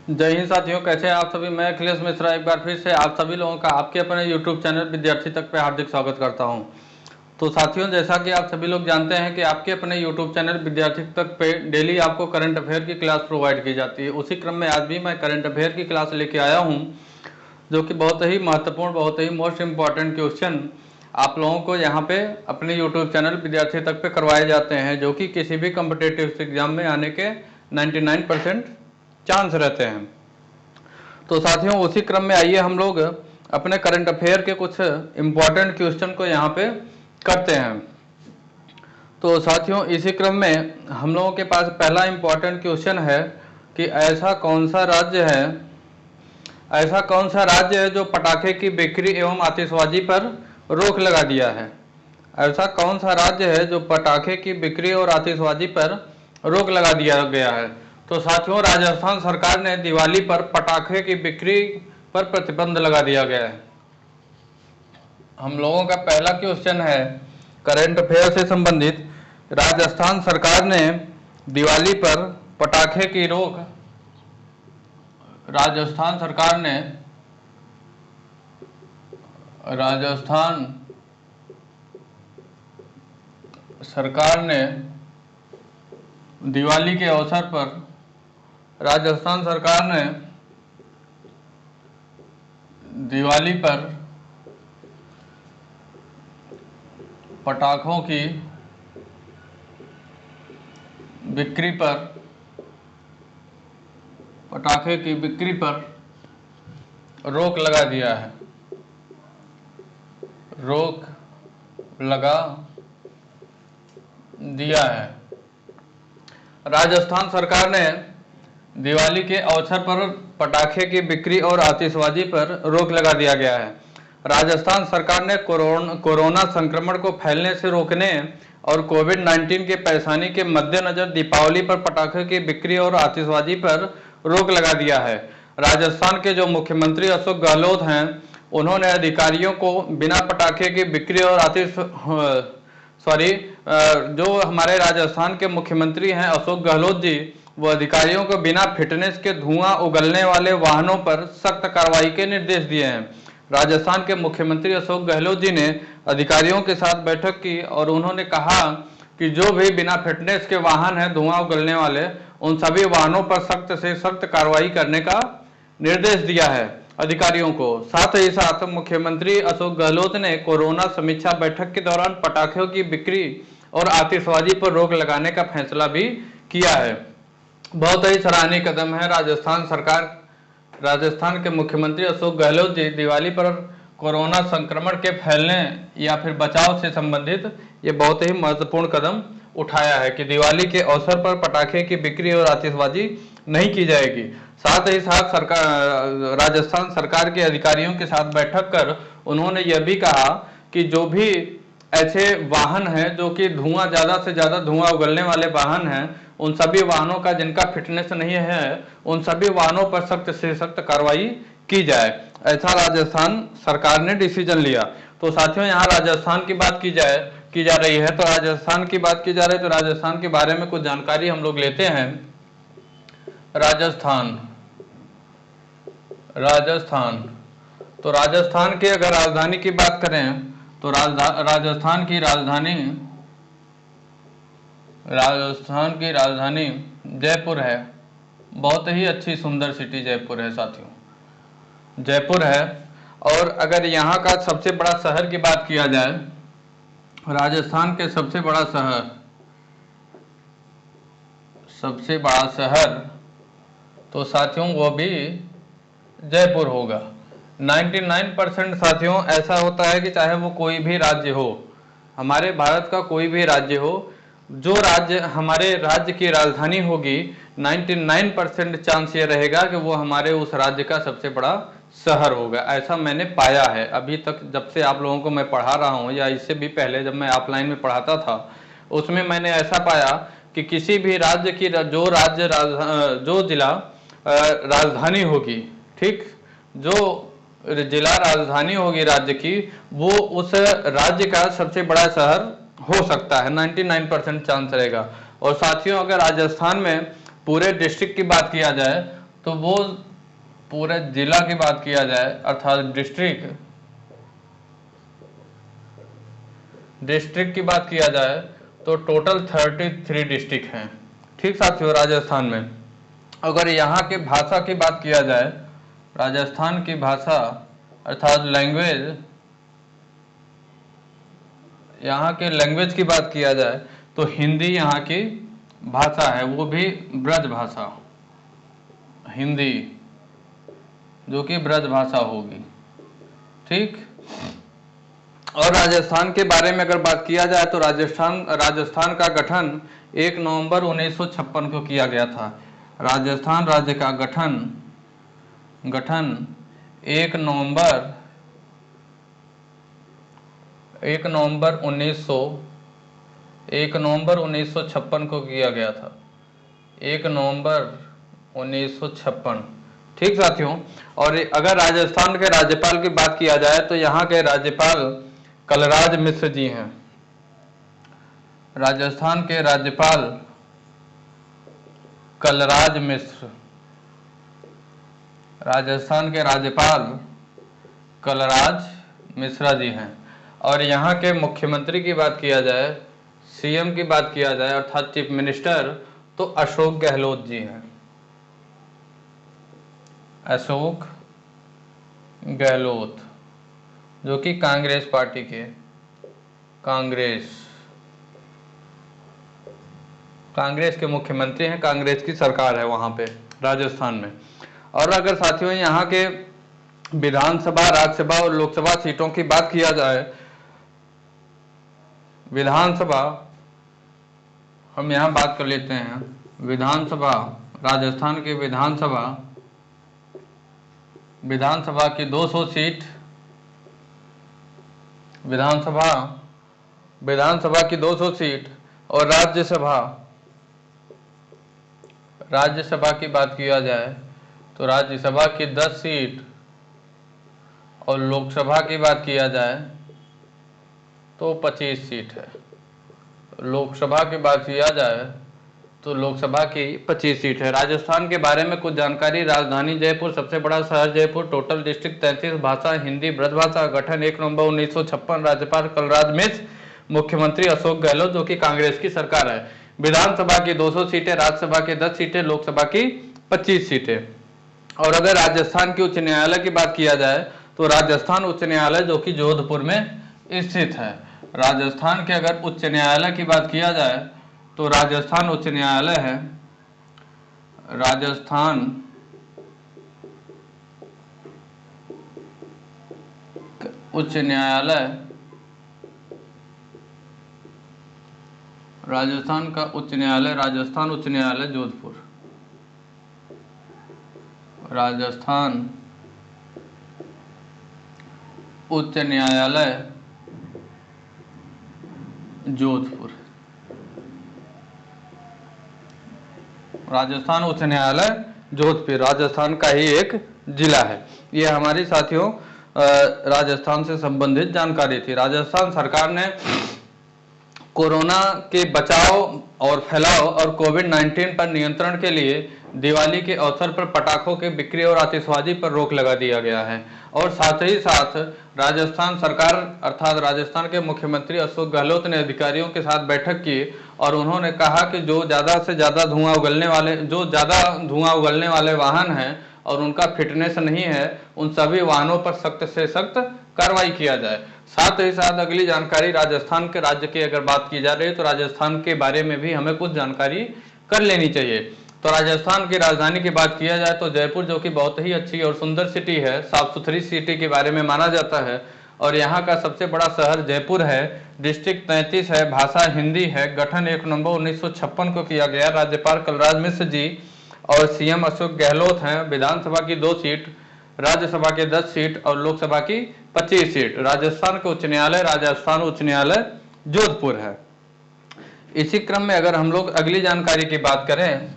जय हिंद साथियों, कैसे हैं आप सभी। मैं अखिलेश मिश्रा एक बार फिर से आप सभी लोगों का आपके अपने यूट्यूब चैनल विद्यार्थी तक पे हार्दिक स्वागत करता हूं। तो साथियों, जैसा कि आप सभी लोग जानते हैं कि आपके अपने यूट्यूब चैनल विद्यार्थी तक पे डेली आपको करंट अफेयर की क्लास प्रोवाइड की जाती है। उसी क्रम में आज भी मैं करंट अफेयर की क्लास लेके आया हूँ, जो कि बहुत ही महत्वपूर्ण, बहुत ही मोस्ट इम्पॉर्टेंट क्वेश्चन आप लोगों को यहाँ पे अपने यूट्यूब चैनल विद्यार्थी तक पे करवाए जाते हैं, जो कि किसी भी कॉम्पिटेटिव एग्जाम में आने के 99% चांस रहते हैं। तो साथियों, उसी क्रम में आइए हम लोग अपने करंट अफेयर के कुछ इम्पॉर्टेंट क्वेश्चन को यहाँ पे करते हैं। तो साथियों, इसी क्रम में हम लोगों के पास पहला इम्पॉर्टेंट क्वेश्चन है कि ऐसा कौन सा राज्य है जो पटाखे की बिक्री एवं आतिशबाजी पर रोक लगा दिया है। ऐसा कौन सा राज्य है जो पटाखे की बिक्री और आतिशबाजी पर रोक लगा दिया गया है। तो साथियों, राजस्थान सरकार ने दिवाली पर पटाखे की बिक्री पर प्रतिबंध लगा दिया गया है। हम लोगों का पहला क्वेश्चन है करंट अफेयर से संबंधित। राजस्थान सरकार ने दिवाली पर पटाखे की रोक राजस्थान सरकार ने दिवाली के अवसर पर राजस्थान सरकार ने दिवाली पर पटाखों की बिक्री पर रोक लगा दिया है। राजस्थान सरकार ने दिवाली के अवसर पर पटाखे की बिक्री और आतिशबाजी पर रोक लगा दिया गया है। राजस्थान सरकार ने कोरोना संक्रमण को फैलने से रोकने और कोविड-19 के परेशानी के मद्देनजर दीपावली पर पटाखे की बिक्री और आतिशबाजी पर रोक लगा दिया है। राजस्थान के जो मुख्यमंत्री अशोक गहलोत हैं, उन्होंने अधिकारियों को बिना पटाखे की बिक्री और जो हमारे राजस्थान के मुख्यमंत्री हैं अशोक गहलोत जी, वो अधिकारियों को बिना फिटनेस के धुआं उगलने वाले वाहनों पर सख्त कार्रवाई के निर्देश दिए हैं। राजस्थान के मुख्यमंत्री अशोक गहलोत जी ने अधिकारियों के साथ बैठक की और उन्होंने कहा कि जो भी बिना फिटनेस के वाहन हैं धुआं उगलने वाले, उन सभी वाहनों पर सख्त से सख्त कार्रवाई करने का निर्देश दिया है अधिकारियों को। साथ ही साथ मुख्यमंत्री अशोक गहलोत ने कोरोना समीक्षा बैठक के दौरान पटाखों की बिक्री और आतिशबाजी पर रोक लगाने का फैसला भी किया है। बहुत ही सराहनीय कदम है राजस्थान के मुख्यमंत्री अशोक गहलोत जी दिवाली पर कोरोना संक्रमण के फैलने या फिर बचाव से संबंधित ये बहुत ही महत्वपूर्ण कदम उठाया है कि दिवाली के अवसर पर पटाखे की बिक्री और आतिशबाजी नहीं की जाएगी। साथ ही साथ राजस्थान सरकार के अधिकारियों के साथ बैठक कर उन्होंने यह भी कहा कि जो भी ऐसे वाहन हैं जो कि ज़्यादा से ज़्यादा धुआं उगलने वाले वाहन हैं, उन सभी वाहनों का जिनका फिटनेस नहीं है, उन सभी वाहनों पर सख्त से सख्त कार्रवाई की जाए। ऐसा राजस्थान सरकार ने डिसीजन लिया। तो साथियों, यहाँ राजस्थान की बात की जा रही है, तो राजस्थान की बात की जा रही है, तो राजस्थान के बारे में कुछ जानकारी हम लोग लेते हैं। राजस्थान तो राजस्थान की अगर राजधानी की बात करें तो राजस्थान की राजधानी जयपुर है। बहुत ही अच्छी सुंदर सिटी जयपुर है साथियों, जयपुर है। और अगर यहाँ का सबसे बड़ा शहर की बात किया जाए, राजस्थान के सबसे बड़ा शहर तो साथियों वो भी जयपुर होगा। 99% साथियों ऐसा होता है कि चाहे वो कोई भी राज्य हो, हमारे भारत का कोई भी राज्य हो, जो राज्य हमारे राज्य की राजधानी होगी, 99% चांस ये रहेगा कि वो हमारे उस राज्य का सबसे बड़ा शहर होगा। ऐसा मैंने पाया है अभी तक, जब से आप लोगों को मैं पढ़ा रहा हूँ या इससे भी पहले जब मैं ऑफलाइन में पढ़ाता था, उसमें मैंने ऐसा पाया कि किसी भी राज्य की जो जिला राजधानी होगी, ठीक, जो जिला राजधानी होगी राज्य की, वो उस राज्य का सबसे बड़ा शहर हो सकता है। 99% चांस रहेगा। और साथियों, अगर राजस्थान में पूरे डिस्ट्रिक्ट की बात किया जाए तो वो पूरे जिला की बात किया जाए अर्थात डिस्ट्रिक्ट की बात किया जाए तो टोटल 33 डिस्ट्रिक्ट हैं। ठीक साथियों, राजस्थान में अगर यहाँ के भाषा की बात किया जाए, राजस्थान की भाषा अर्थात लैंग्वेज, यहाँ के लैंग्वेज की बात किया जाए तो हिंदी यहाँ की भाषा है, वो भी ब्रज भाषा, हिंदी जो कि ब्रज भाषा होगी। ठीक। और राजस्थान के बारे में अगर बात किया जाए तो राजस्थान का गठन 1 नवंबर 1956 को किया गया था। राजस्थान राज्य का गठन 1 नवंबर 1956 को किया गया था। 1 नवंबर 1956। ठीक साथियों, और अगर राजस्थान के राज्यपाल की बात किया जाए तो यहाँ के राज्यपाल कलराज मिश्र जी हैं। राजस्थान के राज्यपाल कलराज मिश्र, राजस्थान के राज्यपाल कलराज मिश्रा जी हैं। और यहाँ के मुख्यमंत्री की बात किया जाए, सीएम की बात किया जाए अर्थात चीफ मिनिस्टर, तो अशोक गहलोत जी हैं। अशोक गहलोत जो कि कांग्रेस पार्टी के कांग्रेस के मुख्यमंत्री हैं, कांग्रेस की सरकार है वहां पे राजस्थान में। और अगर साथियों यहाँ के विधानसभा, राज्यसभा और लोकसभा सीटों की बात किया जाए, विधानसभा हम यहाँ बात कर लेते हैं। विधानसभा, राजस्थान की विधानसभा की 200 सीट, विधानसभा की 200 सीट, और राज्यसभा की बात किया जाए तो राज्यसभा की 10 सीट, और लोकसभा की बात किया जाए तो 25 सीट है। लोकसभा की बात किया जाए तो लोकसभा की 25 सीट है। राजस्थान के बारे में कुछ जानकारी। राजधानी जयपुर, सबसे बड़ा शहर जयपुर, टोटल डिस्ट्रिक्ट 33, भाषा हिंदी ब्रजभाषा, गठन 1 नवंबर 1956, राज्यपाल कलराज मिश्र, मुख्यमंत्री अशोक गहलोत जो कि कांग्रेस की सरकार है। विधानसभा की 200 सीटें, राज्यसभा की 10 सीटें, लोकसभा की 25 सीटें। और अगर राजस्थान के उच्च न्यायालय की बात किया जाए तो राजस्थान उच्च न्यायालय जो कि जोधपुर में स्थित है। राजस्थान के अगर उच्च न्यायालय की बात किया जाए तो राजस्थान उच्च न्यायालय है, राजस्थान उच्च न्यायालय, राजस्थान का उच्च न्यायालय, राजस्थान उच्च न्यायालय जोधपुर, राजस्थान उच्च न्यायालय जोधपुर, राजस्थान उच्च न्यायालय जोधपुर राजस्थान का ही एक जिला है। ये हमारी साथियों राजस्थान से संबंधित जानकारी थी। राजस्थान सरकार ने कोरोना के बचाव और फैलाव और कोविड-19 पर नियंत्रण के लिए दिवाली के अवसर पर पटाखों के बिक्री और आतिशबाजी पर रोक लगा दिया गया है। और साथ ही साथ राजस्थान सरकार अर्थात राजस्थान के मुख्यमंत्री अशोक गहलोत ने अधिकारियों के साथ बैठक की और उन्होंने कहा कि जो ज़्यादा से ज़्यादा धुआं उगलने वाले वाहन हैं और उनका फिटनेस नहीं है, उन सभी वाहनों पर सख्त से सख्त कार्रवाई किया जाए। साथ ही साथ अगली जानकारी राजस्थान के राज्य की अगर बात की जा रही है तो राजस्थान के बारे में भी हमें कुछ जानकारी कर लेनी चाहिए। तो राजस्थान की राजधानी की बात किया जाए तो जयपुर जो कि बहुत ही अच्छी और सुंदर सिटी है, साफ सुथरी सिटी के बारे में माना जाता है और यहाँ का सबसे बड़ा शहर जयपुर है। डिस्ट्रिक्ट 33 है, भाषा हिंदी है, गठन 1 नवंबर 1956 को किया गया। राज्यपाल कलराज मिश्र जी और सीएम अशोक गहलोत हैं। विधानसभा की 2 सीट, राज्यसभा के 10 सीट और लोकसभा की 25 सीट। राजस्थान के उच्च न्यायालय राजस्थान उच्च न्यायालय जोधपुर है। इसी क्रम में अगर हम लोग अगली जानकारी की बात करें,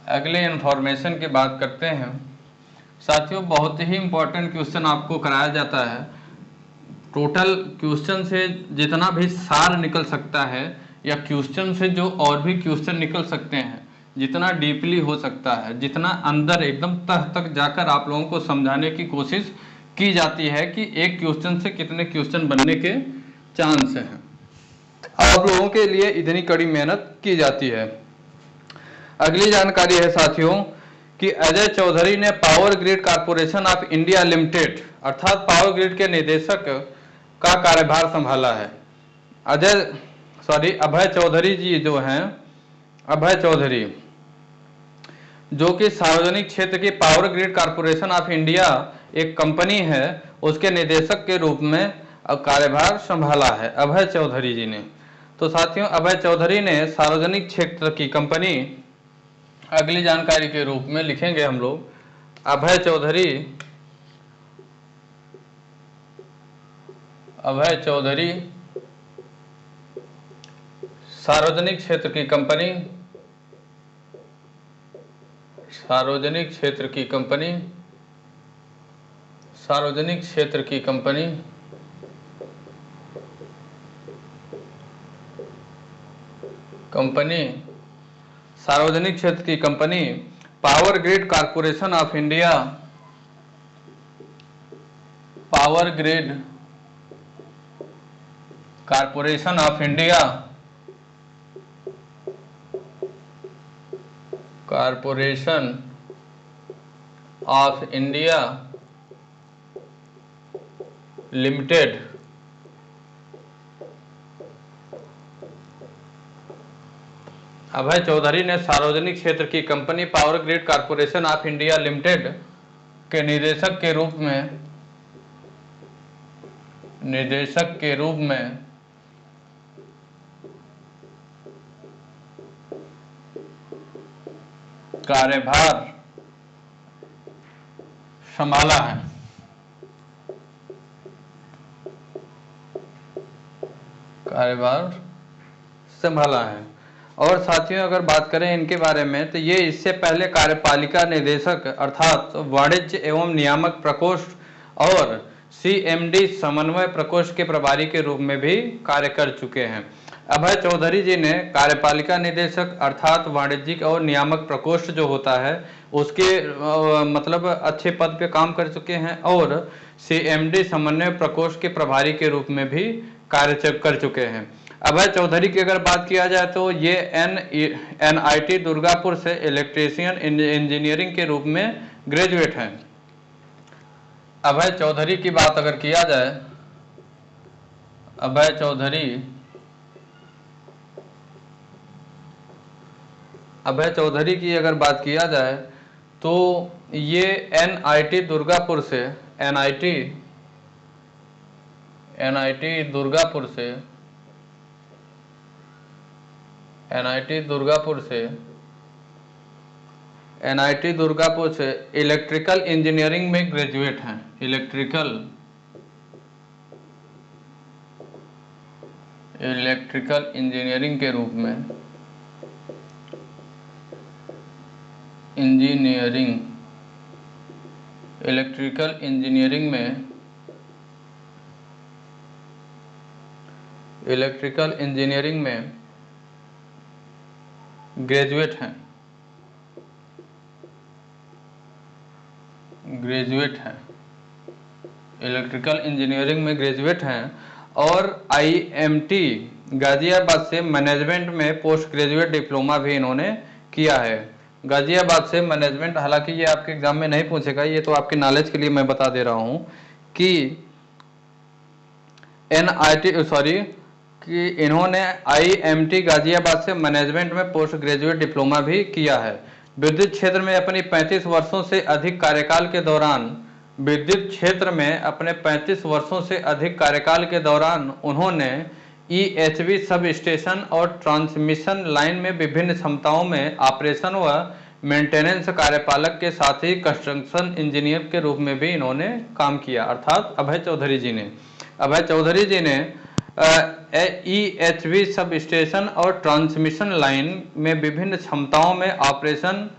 अगले इंफॉर्मेशन की बात करते हैं साथियों, बहुत ही इंपॉर्टेंट क्वेश्चन आपको कराया जाता है। टोटल क्वेश्चन से जितना भी सार निकल सकता है या क्वेश्चन से जो और भी क्वेश्चन निकल सकते हैं, जितना डीपली हो सकता है, जितना अंदर एकदम तह तक जाकर आप लोगों को समझाने की कोशिश की जाती है कि एक क्वेश्चन से कितने क्वेश्चन बनने के चांस हैं, आप लोगों के लिए इतनी कड़ी मेहनत की जाती है। अगली जानकारी है साथियों कि अजय चौधरी ने power grid corporation of India limited अर्थात पावर ग्रिड के निदेशक का कार्यभार संभाला है। अभय चौधरी जी जो हैं, अभय चौधरी जो कि सार्वजनिक क्षेत्र की power grid corporation of India एक कंपनी है, उसके निदेशक के रूप में कार्यभार संभाला है अभय चौधरी जी ने। तो साथियों अभय चौधरी ने सार्वजनिक क्षेत्र की कंपनी, अगली जानकारी के रूप में लिखेंगे हम लोग अभय चौधरी सार्वजनिक क्षेत्र की company power grid corporation of India limited Abhay Chaudhary ने सार्वजनिक क्षेत्र की company power grid corporation of India limited के निदेशक के रूप में कार्यभार संभाला है। और साथियों अगर बात करें इनके बारे में तो ये इससे पहले कार्यपालिका निदेशक अर्थात वाणिज्य एवं नियामक प्रकोष्ठ और सीएमडी समन्वय प्रकोष्ठ के प्रभारी के रूप में भी कार्य कर चुके हैं। अभय चौधरी जी ने कार्यपालिका निदेशक अर्थात वाणिज्यिक और नियामक प्रकोष्ठ जो होता है उसके मतलब अच्छे पद पे काम कर चुके हैं और सीएमडी समन्वय प्रकोष्ठ के प्रभारी के रूप में भी कार्य कर चुके हैं। अभय चौधरी की अगर बात किया जाए तो ये एनआईटी दुर्गापुर से इलेक्ट्रीशियन इंजीनियरिंग के रूप में ग्रेजुएट हैं। अभय चौधरी की बात अगर किया जाए, अभय चौधरी की अगर बात किया जाए तो ये एनआईटी दुर्गापुर से इलेक्ट्रिकल इंजीनियरिंग में ग्रेजुएट हैं। इलेक्ट्रिकल इंजीनियरिंग के रूप में इलेक्ट्रिकल इंजीनियरिंग में ग्रेजुएट हैं। इलेक्ट्रिकल इंजीनियरिंग में ग्रेजुएट हैं और आईएमटी गाजियाबाद से मैनेजमेंट में पोस्ट ग्रेजुएट डिप्लोमा भी इन्होंने किया है। गाजियाबाद से मैनेजमेंट, हालांकि ये आपके एग्जाम में नहीं पूछेगा, ये तो आपके नॉलेज के लिए मैं बता दे रहा हूं कि इन्होंने आईएमटी गाजियाबाद से मैनेजमेंट में पोस्ट ग्रेजुएट डिप्लोमा भी किया है। विद्युत क्षेत्र में अपनी 35 वर्षों से अधिक कार्यकाल के दौरान उन्होंने ईएचवी सब स्टेशन और ट्रांसमिशन लाइन में विभिन्न क्षमताओं में ऑपरेशन व मेंटेनेंस कार्यपालक के साथ ही कंस्ट्रक्शन इंजीनियर के रूप में भी इन्होंने काम किया। अर्थात अभय चौधरी जी ने ईएचवी सब स्टेशन और ट्रांसमिशन लाइन में विभिन्न क्षमताओं में ऑपरेशन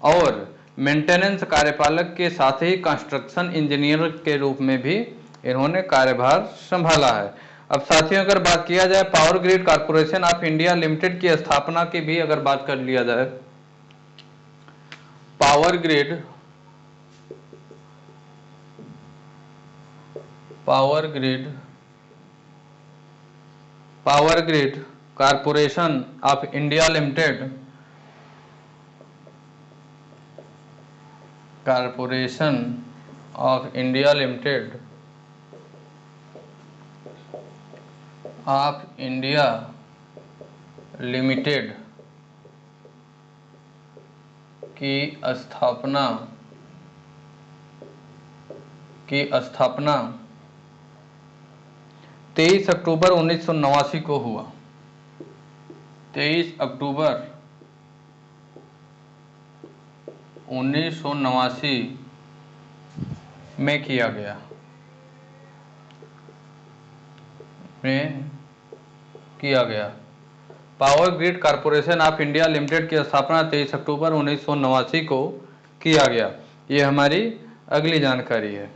और मेंटेनेंस कार्यपालक के साथ ही कंस्ट्रक्शन इंजीनियर के रूप में भी इन्होंने कार्यभार संभाला है। अब साथियों अगर बात किया जाए power grid corporation of India limited की स्थापना की भी अगर बात कर लिया जाए power grid corporation of India limited, corporation of India limited की स्थापना 23 अक्टूबर 1989 को हुआ। 23 अक्टूबर 1989 में किया गया। Power grid corporation of India limited की स्थापना 23 अक्टूबर 1989 को किया गया। ये हमारी अगली जानकारी है।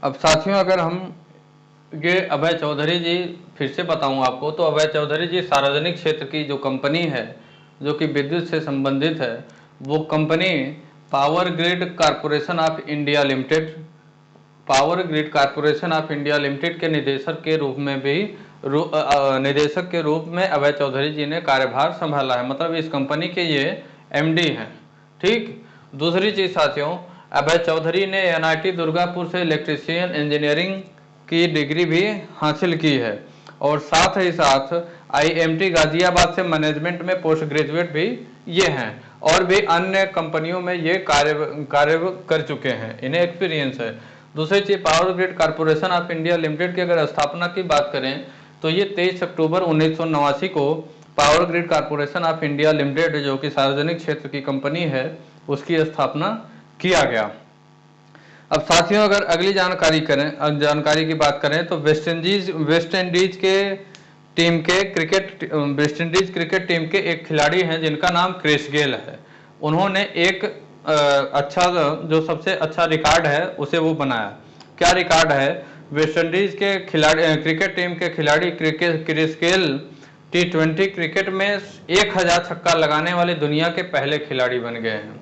अब साथियों, अगर हम ये अभय चौधरी जी फिर से बताऊं आपको, तो अभय चौधरी जी सार्वजनिक क्षेत्र की जो कंपनी है जो कि विद्युत से संबंधित है, वो company power grid corporation of India limited के निदेशक के रूप में अभय चौधरी जी ने कार्यभार संभाला है। मतलब इस कंपनी के ये एमडी हैं। ठीक। दूसरी चीज साथियों, अभय चौधरी ने एनआईटी दुर्गापुर से इलेक्ट्रीशियन इंजीनियरिंग की डिग्री भी हासिल की है और साथ ही साथ आईएमटी गाजियाबाद से मैनेजमेंट में पोस्ट ग्रेजुएट भी ये हैं और भी अन्य कंपनियों में ये कार्य कर चुके हैं, इन्हें एक्सपीरियंस है। दूसरी चीज, power grid corporation of India limited की अगर स्थापना की बात करें तो ये 23 अक्टूबर 1989 को power grid corporation of India limited जो कि सार्वजनिक क्षेत्र की कंपनी है उसकी स्थापना किया गया। अब साथियों, अगर अगली जानकारी की बात करें तो वेस्ट इंडीज क्रिकेट टीम के एक खिलाड़ी हैं जिनका नाम क्रिस गेल है। उन्होंने एक जो सबसे अच्छा रिकॉर्ड है उसे वो बनाया। क्या रिकॉर्ड है? वेस्ट इंडीज के क्रिकेट टीम के खिलाड़ी क्रिस गेल T20 क्रिकेट में 1000 छक्का लगाने वाले दुनिया के पहले खिलाड़ी बन गए हैं।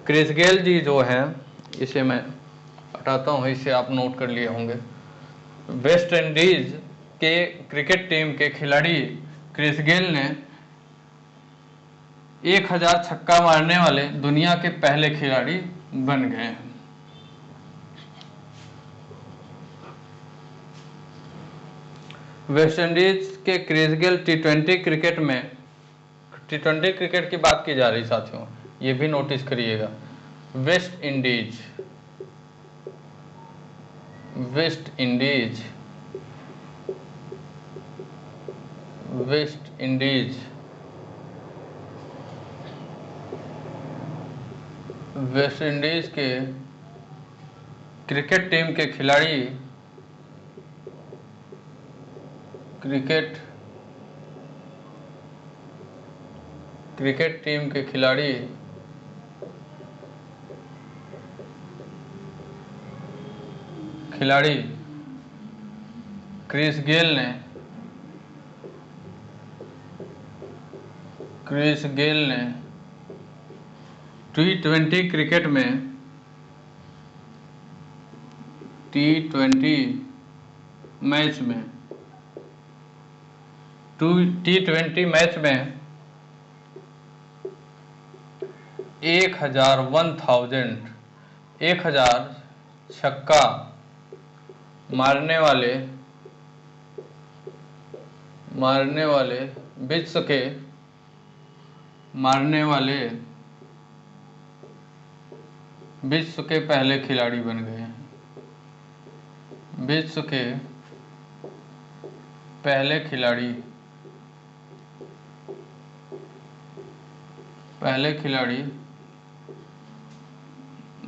क्रिस गेल जी जो हैं, इसे मैं हटाता हूँ, इसे आप नोट कर लिए होंगे। वेस्ट इंडीज के क्रिकेट टीम के खिलाड़ी क्रिस गेल ने 1000 छक्का मारने वाले दुनिया के पहले खिलाड़ी बन गए हैं। वेस्ट इंडीज के क्रिस गेल T20 क्रिकेट की बात की जा रही साथियों, ये भी नोटिस करिएगा। वेस्ट इंडीज के क्रिकेट टीम के खिलाड़ी क्रिस गेल ने T20 क्रिकेट में T20 मैच में 1000 छक्का मारने विश्व के पहले खिलाड़ी बन गए हैं। विश्व के पहले खिलाड़ी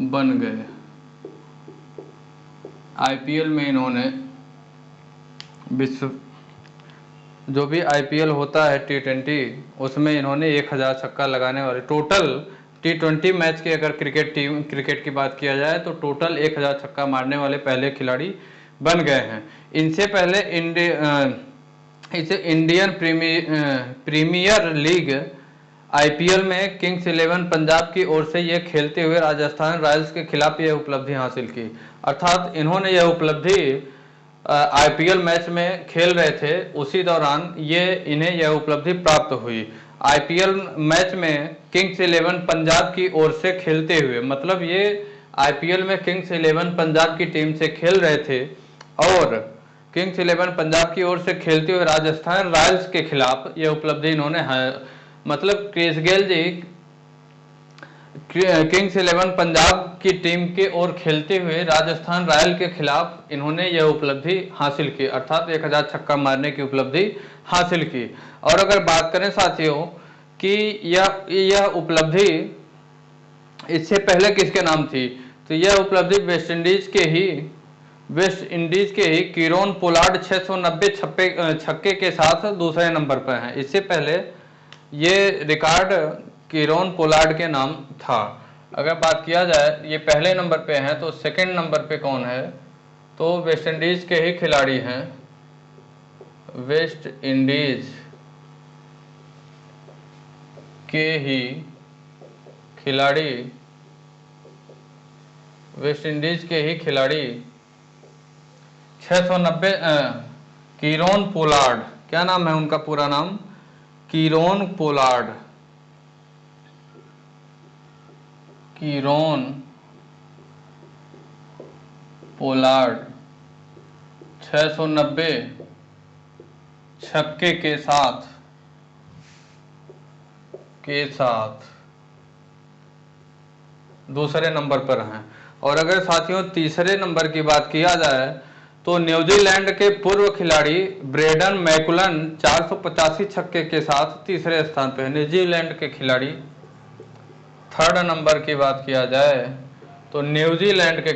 बन गए। आईपीएल में इन्होंने जो भी आईपीएल होता है T20 उसमें इन्होंने 1000 छक्का लगाने वाले टोटल T20 मैच के अगर क्रिकेट की बात किया जाए तो टोटल 1000 छक्का मारने वाले पहले खिलाड़ी बन गए हैं। इनसे पहले इसे इंडियन प्रीमियर लीग आईपीएल में किंग्स 11 पंजाब की ओर से ये खेलते हुए राजस्थान रॉयल्स के खिलाफ यह उपलब्धि हासिल की। अर्थात इन्होंने यह उपलब्धि आईपीएल मैच में खेल रहे थे, उसी दौरान इन्हें यह उपलब्धि प्राप्त हुई। आईपीएल मैच में किंग्स 11 पंजाब की ओर से खेलते हुए, मतलब ये आईपीएल में किंग्स 11 पंजाब की टीम से खेल रहे थे और किंग्स 11 पंजाब की ओर से खेलते हुए राजस्थान रॉयल्स के खिलाफ यह उपलब्धि इन्होंने मतलब क्रिस गेल जी किंग्स 11 पंजाब की टीम के ओर खेलते हुए राजस्थान रॉयल के खिलाफ इन्होंने यह उपलब्धि हासिल की, अर्थात 1000 छक्का मारने की उपलब्धि हासिल की। और अगर बात करें साथियों कि यह उपलब्धि इससे पहले किसके नाम थी, तो यह उपलब्धि वेस्ट इंडीज के ही कीरोन पोलार्ड 690 छक्के के साथ दूसरे नंबर पर हैं। इससे पहले ये रिकॉर्ड कीरोन पोलार्ड के नाम था। अगर बात किया जाए ये पहले नंबर पे हैं, तो सेकंड नंबर पे कौन है, तो वेस्ट इंडीज के ही खिलाड़ी हैं, वेस्ट इंडीज के ही खिलाड़ी, वेस्ट इंडीज के ही खिलाड़ी 690 कीरोन पोलार्ड, क्या नाम है उनका पूरा नाम, कीरोन पोलार्ड, कीरोन पोलार्ड 690 छक्के के साथ दूसरे नंबर पर हैं। और अगर साथियों तीसरे नंबर की बात किया जाए तो न्यूजीलैंड के पूर्व खिलाड़ी ब्रेडन मैकुलन 485 छक्के के साथ तीसरे स्थान पर है। न्यूजीलैंड के खिलाड़ी, थर्ड नंबर की बात किया जाए तो न्यूजीलैंड के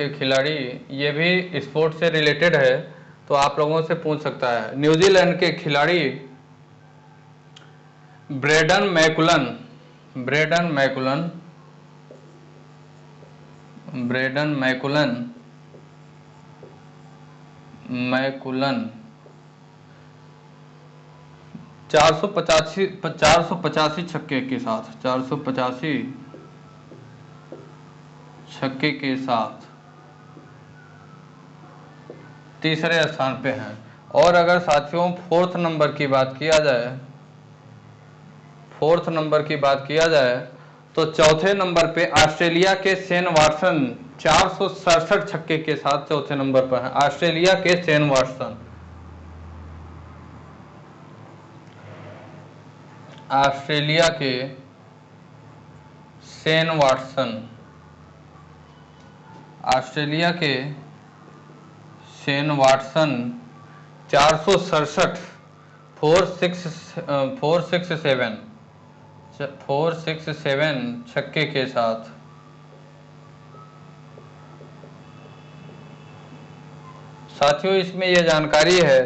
खिलाड़ी ये भी स्पोर्ट से रिलेटेड है, तो आप लोगों से पूछ सकता है। न्यूजीलैंड के खिलाड़ी ब्रेडन मैकुलन 485 छक्के के साथ 485 छक्के के साथ तीसरे स्थान पे हैं। और अगर साथियों फोर्थ नंबर की बात किया जाए तो चौथे नंबर पे ऑस्ट्रेलिया के शेन वॉटसन 467 छक्के के साथ चौथे नंबर पर है। ऑस्ट्रेलिया के शेन वॉटसन, ऑस्ट्रेलिया के शेन वॉटसन 467 467 छक्के के साथ साथियों इसमें यह जानकारी है,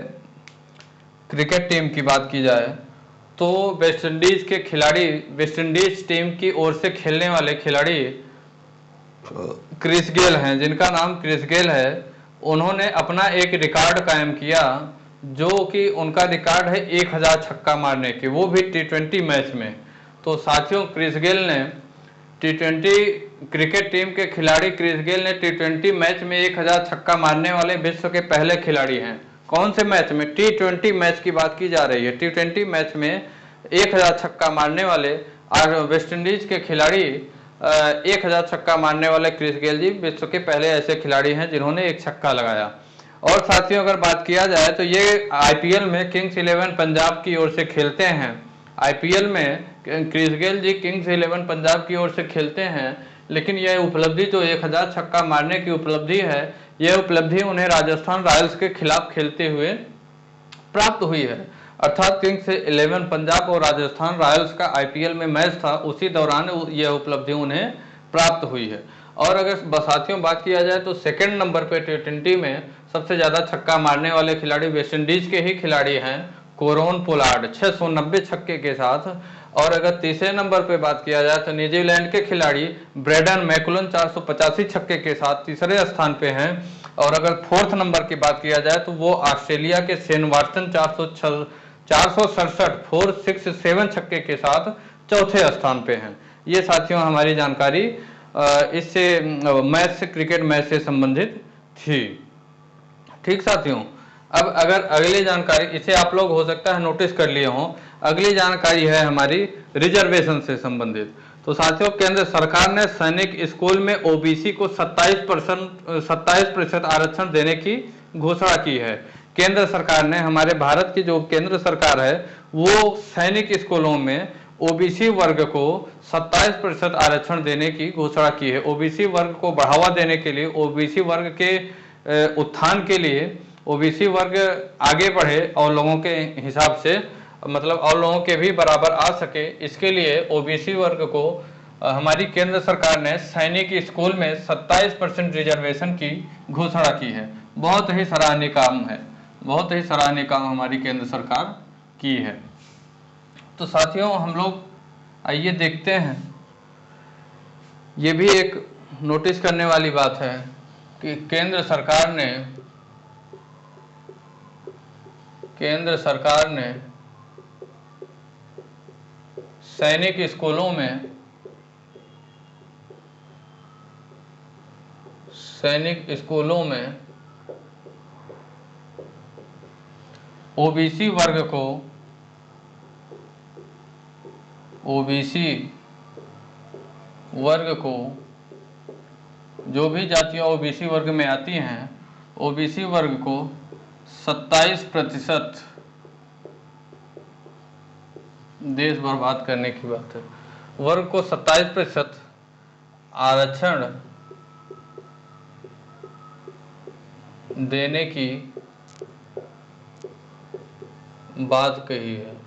क्रिकेट टीम की बात की जाए तो वेस्ट इंडीज टीम की ओर से खेलने वाले खिलाड़ी क्रिस गेल हैं, जिनका नाम क्रिस गेल है। उन्होंने अपना एक रिकॉर्ड कायम किया, जो कि उनका रिकॉर्ड है 1000 छक्का मारने की, वो भी टी20 मैच में। तो साथियों क्रिस गेल ने क्रिकेट टीम के खिलाड़ी क्रिस गेल ने टी20 मैच में 1000 छक्का मारने वाले विश्व के पहले खिलाड़ी हैं। कौन से मैच में, टी20 मैच की बात की जा रही है। टी20 मैच में 1000 छक्का मारने वाले और वेस्ट इंडीज के खिलाड़ी 1000 छक्का मारने वाले क्रिस गेल जी विश्व के पहले ऐसे खिलाड़ी हैं जिन्होंने एक छक्का लगाया। और साथियों अगर बात किया जाए तो ये आईपीएल में किंग्स 11 पंजाब की ओर से खेलते हैं। आईपीएल में क्रिस गेल जी किंग्स 11 पंजाब की ओर से खेलते हैं, लेकिन यह उपलब्धि जो 1000 छक्का मारने की उपलब्धि है, यह उपलब्धि उन्हें राजस्थान रॉयल्स के खिलाफ खेलते हुए प्राप्त हुई है। अर्थात किंग्स 11 पंजाब और राजस्थान रॉयल्स का आईपीएल में मैच था, उसी दौरान यह उपलब्धि उन्हें प्राप्त हुई है। और अगर साथियों बात किया जाए तो सेकंड नंबर पे टी20 में सबसे ज्यादा छक्का मारने वाले खिलाड़ी वेस्ट इंडीज के ही खिलाड़ी हैं, कीरोन पोलार्ड 690 छक्के के साथ। और अगर तीसरे नंबर पे बात किया जाए तो न्यूजीलैंड के खिलाड़ी ब्रेडन मैकुलन 485 छक्के के साथ तीसरे स्थान पे हैं। और अगर फोर्थ नंबर की बात किया जाए तो वो ऑस्ट्रेलिया के शेन वाटसन 467 467 छक्के के साथ चौथे स्थान पे हैं। ये साथियों हमारी जानकारी इससे मैच से, क्रिकेट मैच से संबंधित थी। ठीक साथियों, अब अगर अगली जानकारी, इसे आप लोग हो सकता है नोटिस कर लिए हों, अगली जानकारी है हमारी रिजर्वेशन से संबंधित। तो साथियों, केंद्र सरकार ने सैनिक स्कूल में ओबीसी को 27% आरक्षण देने की घोषणा की है। केंद्र सरकार ने, हमारे भारत की जो केंद्र सरकार है, वो सैनिक स्कूलों में ओबीसी वर्ग को 27% आरक्षण देने की घोषणा की है। ओबीसी वर्ग को बढ़ावा देने के लिए, ओबीसी वर्ग के उत्थान के लिए, ओबीसी वर्ग आगे बढ़े और लोगों के हिसाब से, मतलब और लोगों के भी बराबर आ सके, इसके लिए ओबीसी वर्ग को हमारी केंद्र सरकार ने सैनिक स्कूल में 27% रिजर्वेशन की घोषणा की है। बहुत ही सराहनीय काम है, बहुत ही सराहनीय काम हमारी केंद्र सरकार की है। तो साथियों, हम लोग आइए देखते हैं, ये भी एक नोटिस करने वाली बात है कि केंद्र सरकार ने सैनिक स्कूलों में ओबीसी वर्ग को जो भी जातियां ओबीसी वर्ग में आती हैं, ओबीसी वर्ग को 27%, देश बर्बाद करने की बात है, वर्ग को 27% आरक्षण देने की बात कही है।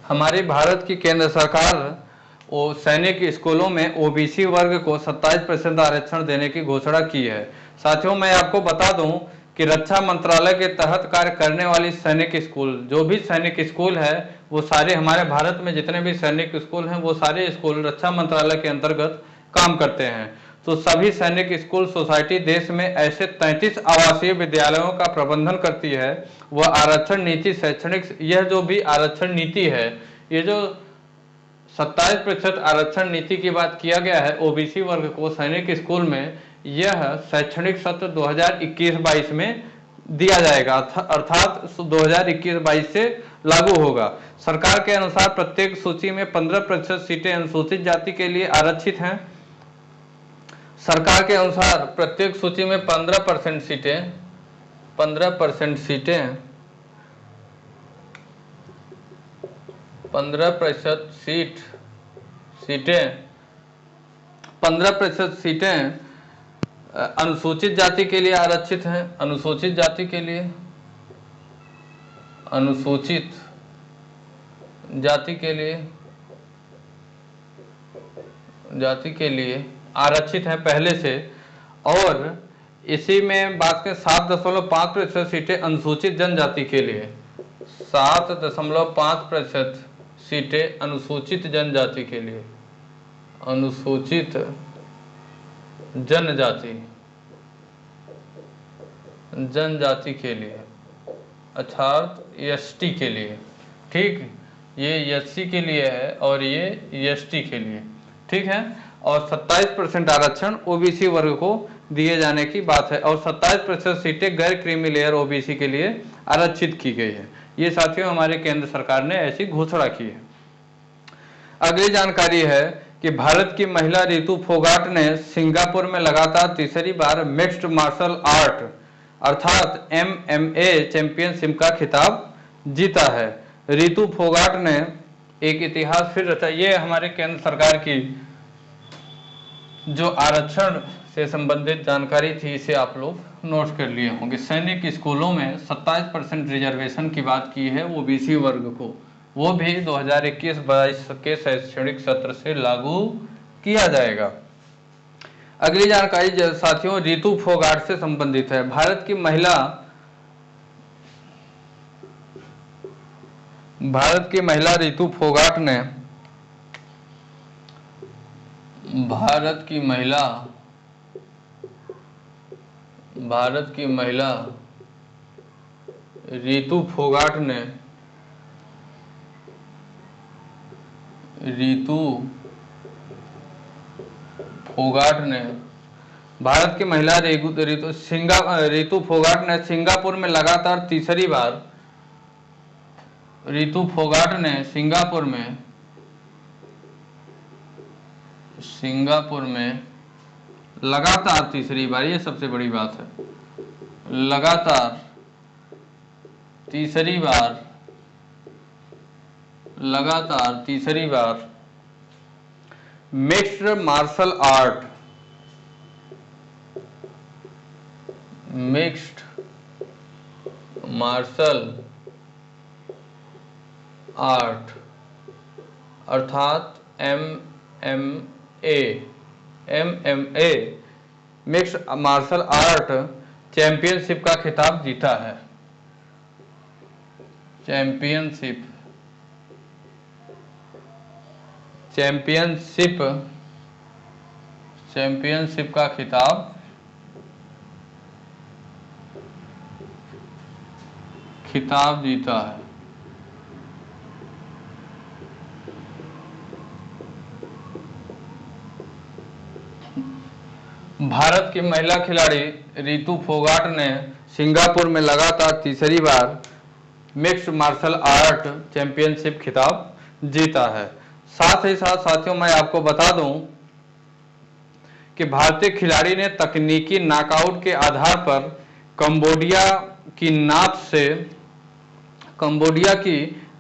हमारी भारत की केंद्र सरकार सैनिक स्कूलों में ओबीसी वर्ग को 27% आरक्षण देने की घोषणा की है। साथियों, मैं आपको बता दूं कि रक्षा मंत्रालय के तहत कार्य करने वाली सैनिक स्कूल, जो भी सैनिक स्कूल है, वो सारे, हमारे भारत में जितने भी सैनिक स्कूल हैं, वो सारे स्कूल रक्षा मंत्रालय के अंतर्गत काम करते हैं। तो सभी सैनिक स्कूल सोसाइटी देश में ऐसे 33 आवासीय विद्यालयों का प्रबंधन करती है। वह आरक्षण नीति, शैक्षणिक, यह जो भी आरक्षण नीति है, ये जो 27% आरक्षण नीति की बात किया गया है ओबीसी वर्ग को सैनिक स्कूल में, यह शैक्षणिक सत्र 2021-22 में दिया जाएगा, अर्थात 2021-22 से लागू होगा। सरकार के अनुसार प्रत्येक सूची में 15% सीटें अनुसूचित जाति के लिए आरक्षित हैं। सरकार के अनुसार प्रत्येक सूची में 15% सीटें 15% सीटें अनुसूचित जाति के लिए आरक्षित हैं। अनुसूचित जाति के लिए आरक्षित है पहले से। और इसी में बात करें 7.5% सीटें अनुसूचित जनजाति के लिए, 7.5% सीटें अनुसूचित जनजाति के लिए, अनुसूचित जनजाति के लिए, अर्थात एसटी के लिए। ठीक, ये एससी के लिए है और ये एसटी के लिए, ठीक है। और 27% आरक्षण ओबीसी वर्ग को दिए जाने की बात है और 27% सीटें गैर क्रीमी लेयर ओबीसी के लिए आरक्षित की गई है। ये साथियों हमारे केंद्र सरकार ने ऐसी घोषणा की है। अगली जानकारी है कि भारत की महिला रितु फोगाट ने सिंगापुर में लगातार तीसरी बार मिक्स्ड मार्शल आर्ट अर्थात MMA चैंपियनशिप का खिताब जीता है। रितु फोगाट ने एक इतिहास फिर रचा। ये हमारे केंद्र सरकार की जो आरक्षण से संबंधित जानकारी थी, इसे आप लोग नोट कर लिए होंगे। सैनिक स्कूलों में 27% रिजर्वेशन की बात की है ओबीसी वर्ग को, वो भी 2021-22 के शैक्षणिक सत्र से लागू किया जाएगा। अगली जानकारी साथियों रितु फोगाट से संबंधित है। भारत की महिला भारत की महिला रितु फोगाट ने भारत की महिला रितु फोगाट ने भारत की महिला रितु फोगाट ने सिंगापुर में लगातार तीसरी बार सिंगापुर में लगातार तीसरी बार, ये सबसे बड़ी बात है, लगातार तीसरी बार मिक्स्ड मार्शल आर्ट अर्थात MMA mixed martial art championship का खिताब जीता है। चैंपियनशिप का खिताब जीता है। भारत की महिला खिलाड़ी रितु फोगाट ने सिंगापुर में लगातार तीसरी बार मिक्स्ड मार्शल आर्ट चैंपियनशिप खिताब जीता है। साथ ही साथ साथियों, मैं आपको बता दूं कि भारतीय खिलाड़ी ने तकनीकी नॉकआउट के आधार पर कंबोडिया की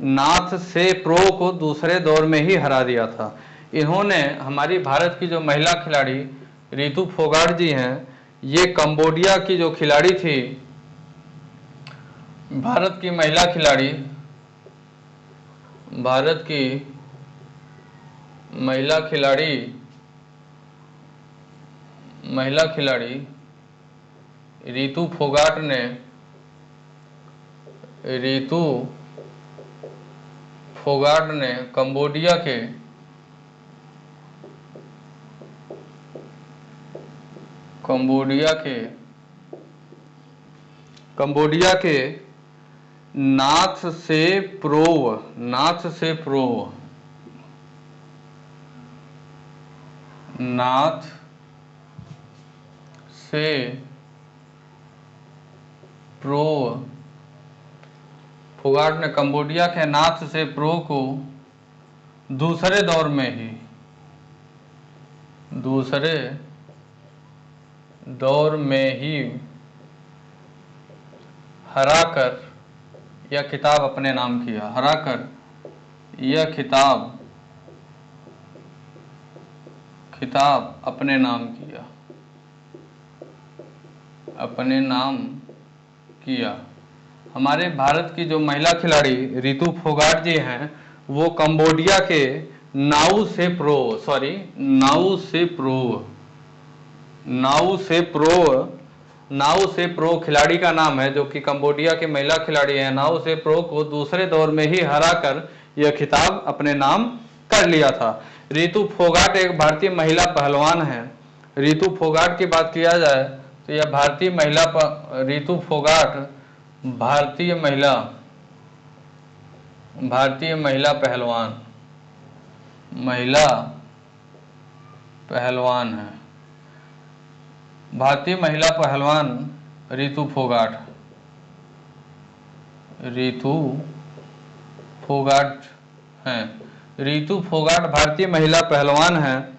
नाथ से प्रो को दूसरे दौर में ही हरा दिया था। इन्होंने, हमारी भारत की जो महिला खिलाड़ी रितु फोगाट जी हैं, ये कंबोडिया की जो खिलाड़ी थी, भारत की महिला खिलाड़ी रितु फोगाट ने कंबोडिया के नाथ से प्रो फोगाट ने कंबोडिया के नाथ से प्रो को दूसरे दौर में ही हराकर यह खिताब अपने नाम किया। हमारे भारत की जो महिला खिलाड़ी रितु फोगाट जी हैं, वो कंबोडिया के नाउ से प्रो खिलाड़ी का नाम है, जो कि कंबोडिया के महिला खिलाड़ी हैं, नाउ से प्रो को दूसरे दौर में ही हराकर यह खिताब अपने नाम कर लिया था। रितु फोगाट एक भारतीय महिला पहलवान है। रितु फोगाट की बात किया जाए तो यह रितु फोगाट भारतीय महिला पहलवान है। भारतीय महिला पहलवान रितु फोगाट हैं। रितु फोगाट भारतीय महिला पहलवान हैं,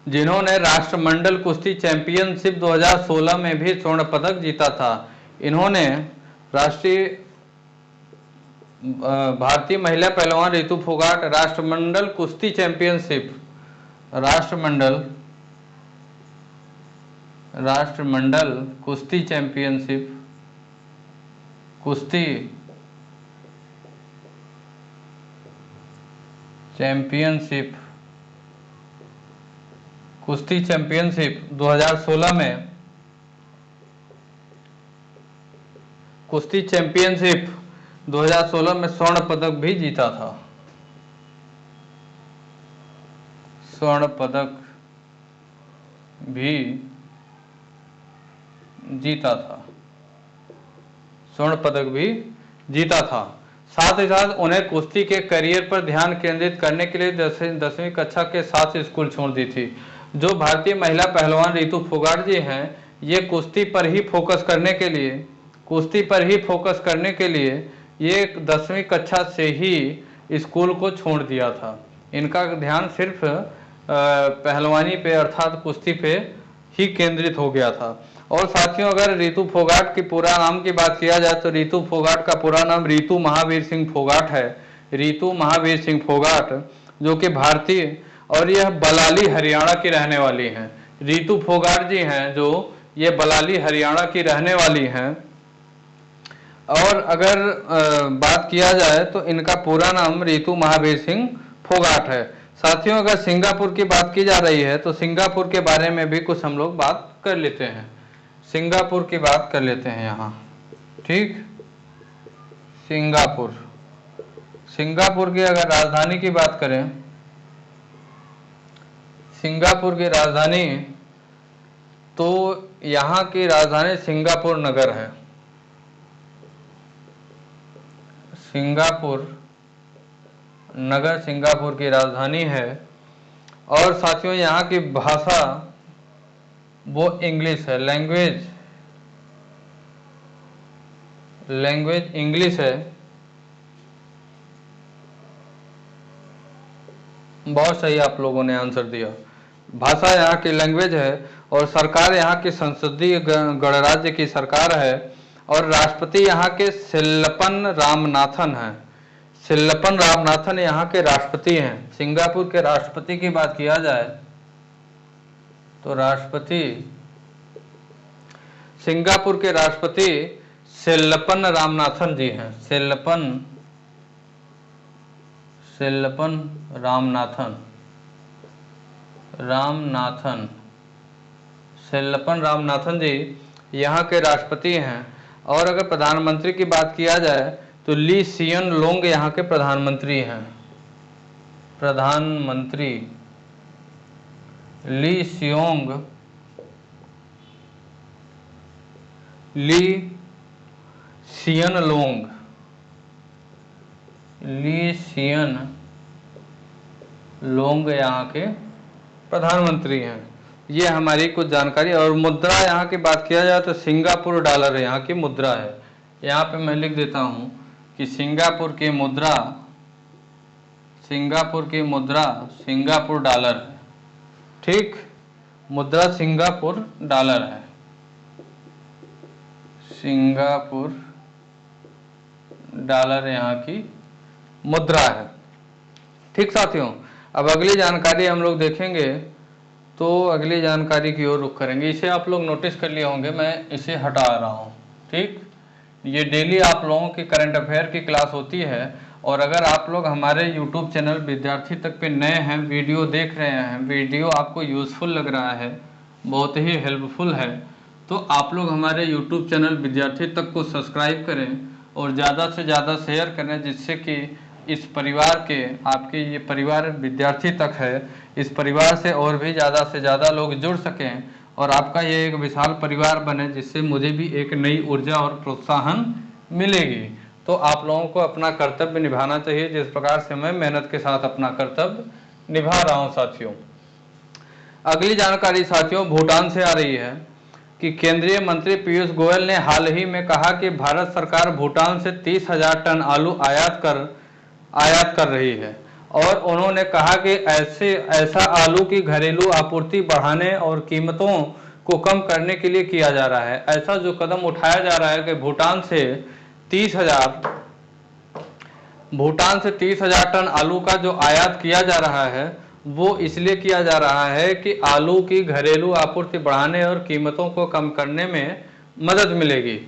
जिन्होंने राष्ट्रमंडल कुश्ती चैंपियनशिप 2016 में भी स्वर्ण पदक जीता था। इन्होंने भारतीय महिला पहलवान रितु फोगाट राष्ट्रमंडल कुश्ती चैंपियनशिप कुश्ती चैंपियनशिप 2016 में 2016 में स्वर्ण पदक भी जीता था। स्वर्ण पदक भी जीता था, स्वर्ण पदक भी जीता था। साथ ही साथ उन्हें कुश्ती के करियर पर ध्यान केंद्रित करने के लिए 10वीं कक्षा के साथ स्कूल छोड़ दी थी। जो भारतीय महिला पहलवान रितु फोगाट जी हैं, ये कुश्ती पर ही फोकस करने के लिए ये 10वीं कक्षा से ही स्कूल को छोड़ दिया था। इनका ध्यान सिर्फ पहलवानी पे अर्थात कुश्ती पे ही केंद्रित हो गया था। और साथियों, अगर रितु फोगाट की पूरा नाम की बात किया जाए तो रितु फोगाट का पूरा नाम रितु महावीर सिंह फोगाट है। रितु महावीर सिंह फोगाट, जो कि भारतीय और यह बलाली हरियाणा की रहने वाली हैं। रितु फोगाट जी हैं जो ये बलाली हरियाणा की रहने वाली हैं। और अगर बात किया जाए तो इनका पूरा नाम रितु महावीर सिंह फोगाट है। साथियों, अगर सिंगापुर की बात की जा रही है तो सिंगापुर के बारे में भी कुछ हम लोग बात कर लेते हैं। सिंगापुर की बात कर लेते हैं यहाँ, ठीक। सिंगापुर की अगर राजधानी की बात करें, सिंगापुर की राजधानी, तो यहाँ की राजधानी सिंगापुर नगर है। सिंगापुर नगर सिंगापुर की राजधानी है। और साथियों, यहाँ की भाषा वो इंग्लिश है, लैंग्वेज इंग्लिश है। बहुत सही आप लोगों ने आंसर दिया। भाषा यहाँ की लैंग्वेज है और सरकार यहाँ की संसदीय गणराज्य की सरकार है। और राष्ट्रपति यहाँ के सिल्लपन रामनाथन हैं। सिल्लपन रामनाथन यहाँ के राष्ट्रपति हैं। सिंगापुर के राष्ट्रपति की बात किया जाए तो सिंगापुर के राष्ट्रपति सिल्लपन रामनाथन जी हैं। सिल्लपन रामनाथन जी यहाँ के राष्ट्रपति हैं। और अगर प्रधानमंत्री की बात किया जाए तो ली सियन लोंग यहाँ के प्रधानमंत्री हैं। ली सियन लोंग यहाँ के प्रधानमंत्री हैं। ये हमारी कुछ जानकारी। और मुद्रा यहाँ की बात किया जाए तो सिंगापुर डॉलर यहाँ की मुद्रा है। यहाँ पे मैं लिख देता हूँ कि सिंगापुर की मुद्रा सिंगापुर डॉलर है, ठीक। मुद्रा सिंगापुर डॉलर है, सिंगापुर डॉलर यहाँ की मुद्रा है, ठीक साथियों। अब अगली जानकारी हम लोग देखेंगे, तो अगली जानकारी की ओर रुख करेंगे। इसे आप लोग नोटिस कर लिए होंगे, मैं इसे हटा रहा हूँ, ठीक। ये डेली आप लोगों की करंट अफेयर की क्लास होती है। और अगर आप लोग हमारे YouTube चैनल विद्यार्थी तक पे नए हैं, वीडियो देख रहे हैं, वीडियो आपको यूज़फुल लग रहा है, बहुत ही हेल्पफुल है, तो आप लोग हमारे YouTube चैनल विद्यार्थी तक को सब्सक्राइब करें और ज़्यादा से ज़्यादा शेयर करें, जिससे कि इस परिवार के, आपके ये परिवार विद्यार्थी तक है, इस परिवार से और भी ज़्यादा से ज़्यादा लोग जुड़ सकें और आपका ये एक विशाल परिवार बने, जिससे मुझे भी एक नई ऊर्जा और प्रोत्साहन मिलेगी। तो आप लोगों को अपना कर्तव्य निभाना चाहिए, जिस प्रकार से मैं मेहनत के साथ अपना कर्तव्य निभा रहा हूँ साथियों। अगली जानकारी साथियों भूटान से आ रही है कि केंद्रीय मंत्री पीयूष गोयल ने हाल ही में कहा कि भारत सरकार भूटान से 30,000 टन आलू आयात कर रही है। और उन्होंने कहा कि ऐसा आलू की घरेलू आपूर्ति बढ़ाने और कीमतों को कम करने के लिए किया जा रहा है। ऐसा जो कदम उठाया जा रहा है कि भूटान से 30,000 टन आलू का जो आयात किया जा रहा है, वो इसलिए किया जा रहा है कि आलू की घरेलू आपूर्ति बढ़ाने और कीमतों को कम करने में मदद मिलेगी।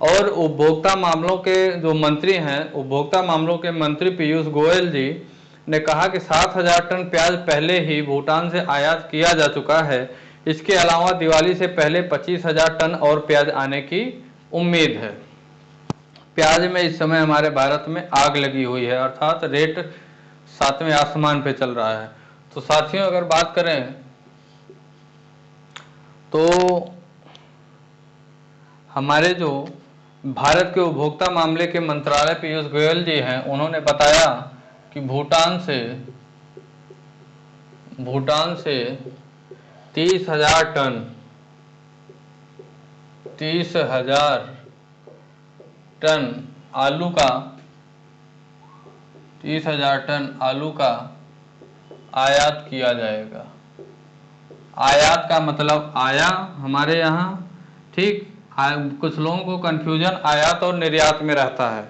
और उपभोक्ता मामलों के जो मंत्री हैं, उपभोक्ता मामलों के मंत्री पीयूष गोयल जी ने कहा कि 7,000 टन प्याज पहले ही भूटान से आयात किया जा चुका है। इसके अलावा दिवाली से पहले 25,000 टन और प्याज आने की उम्मीद है। प्याज में इस समय हमारे भारत में आग लगी हुई है, अर्थात रेट 7वें आसमान पे चल रहा है। तो साथियों अगर बात करें तो हमारे जो भारत के उपभोक्ता मामले के मंत्रालय पीयूष गोयल जी हैं, उन्होंने बताया कि भूटान से 30,000 टन आलू का 30,000 टन आलू का आयात किया जाएगा। आयात का मतलब आया हमारे यहाँ, ठीक। कुछ लोगों को कंफ्यूजन आयात और निर्यात में रहता है,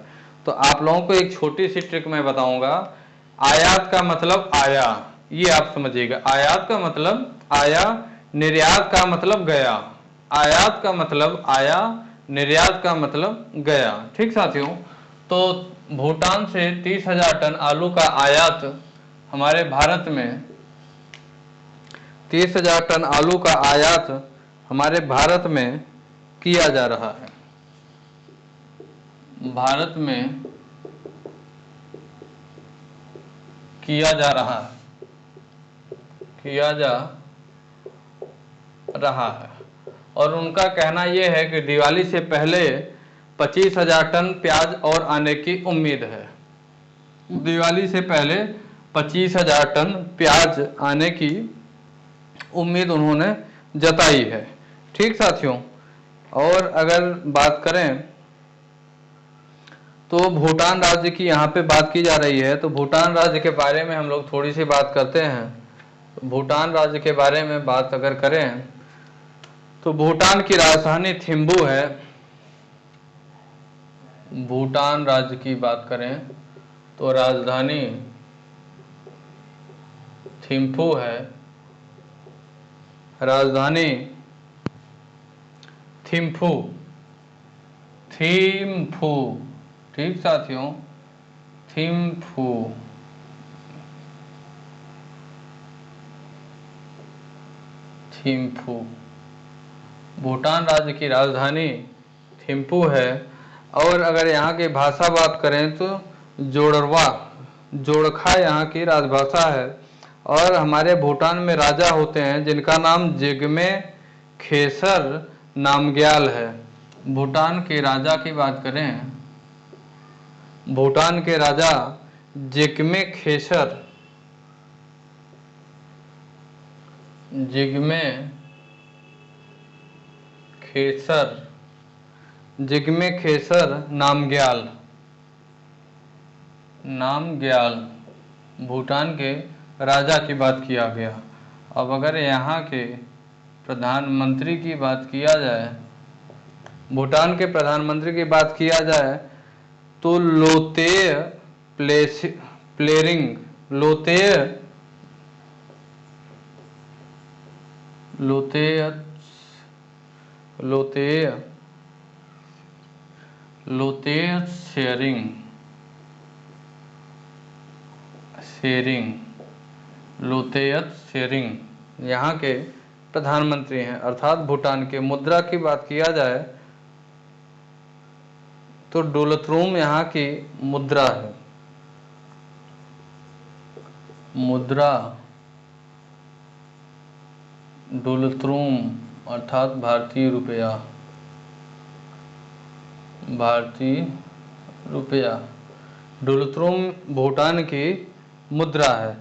तो आप लोगों को एक छोटी सी ट्रिक मैं बताऊंगा। आयात का मतलब आया, ये आप समझिएगा। आयात का मतलब आया, निर्यात का मतलब गया। आयात का मतलब आया, निर्यात का मतलब गया, ठीक साथियों। तो भूटान से 30,000 टन आलू का आयात हमारे भारत में 30,000 टन आलू का आयात हमारे भारत में किया जा रहा है। भारत में किया जा रहा है और उनका कहना यह है कि दिवाली से पहले 25,000 टन प्याज और आने की उम्मीद है। दिवाली से पहले 25,000 टन प्याज आने की उम्मीद उन्होंने जताई है, ठीक साथियों। और अगर बात करें तो भूटान राज्य की यहाँ पे बात की जा रही है, तो भूटान राज्य के बारे में हम लोग थोड़ी सी बात करते हैं। भूटान राज्य के बारे में बात अगर करें तो भूटान की राजधानी थिम्पू है। भूटान राज्य की बात करें तो राजधानी थिम्पू है। राजधानी थिम्पू, ठीक साथियों, थिम्पू। भूटान राज्य की राजधानी थिम्पू है। और अगर यहाँ की भाषा बात करें तो जोड़खा यहाँ की राजभाषा है। और हमारे भूटान में राजा होते हैं जिनका नाम जिग्मे खेसर नामग्याल है। भूटान के राजा की बात करें, भूटान के राजा जिग्मे खेसर नामग्याल भूटान के राजा की बात किया गया। अब अगर यहाँ के प्रधानमंत्री की बात किया जाए, भूटान के प्रधानमंत्री की बात किया जाए तो लोतेय शेरिंग यहाँ के प्रधानमंत्री हैं। अर्थात भूटान के मुद्रा की बात किया जाए तो डोलथ्रुम यहाँ की मुद्रा है। मुद्रा डोलथ्रुम अर्थात भारतीय रुपया। डोलथ्रुम भूटान की मुद्रा है।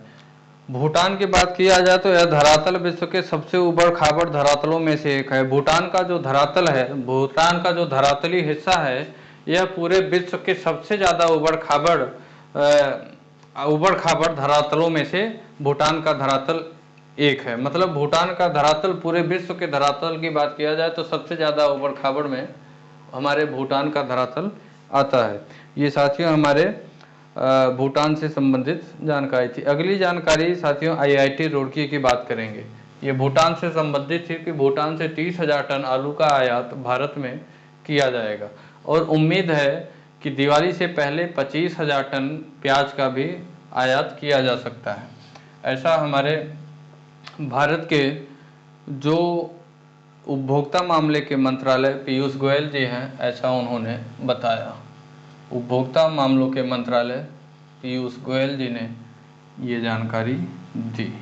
भूटान की बात किया जाए तो यह धरातल विश्व के सबसे उबड़ खाबड़ धरातलों में से एक है। भूटान का जो धरातल है, भूटान का जो धरातली हिस्सा है, यह पूरे विश्व के सबसे ज़्यादा उबड़ खाबड़ धरातलों में से भूटान का धरातल एक है। मतलब भूटान का धरातल पूरे विश्व के धरातल की बात किया जाए तो सबसे ज़्यादा उबड़ खाबड़ में हमारे भूटान का धरातल आता है। ये साथियों हमारे भूटान से संबंधित जानकारी थी। अगली जानकारी साथियों IIT रुड़की की बात करेंगे। ये भूटान से संबंधित थी कि भूटान से 30,000 टन आलू का आयात भारत में किया जाएगा और उम्मीद है कि दिवाली से पहले 25,000 टन प्याज का भी आयात किया जा सकता है। ऐसा हमारे भारत के जो उपभोक्ता मामले के मंत्रालय पीयूष गोयल जी हैं, ऐसा उन्होंने बताया। उपभोक्ता मामलों के मंत्रालय पीयूष गोयल जी ने ये जानकारी दी।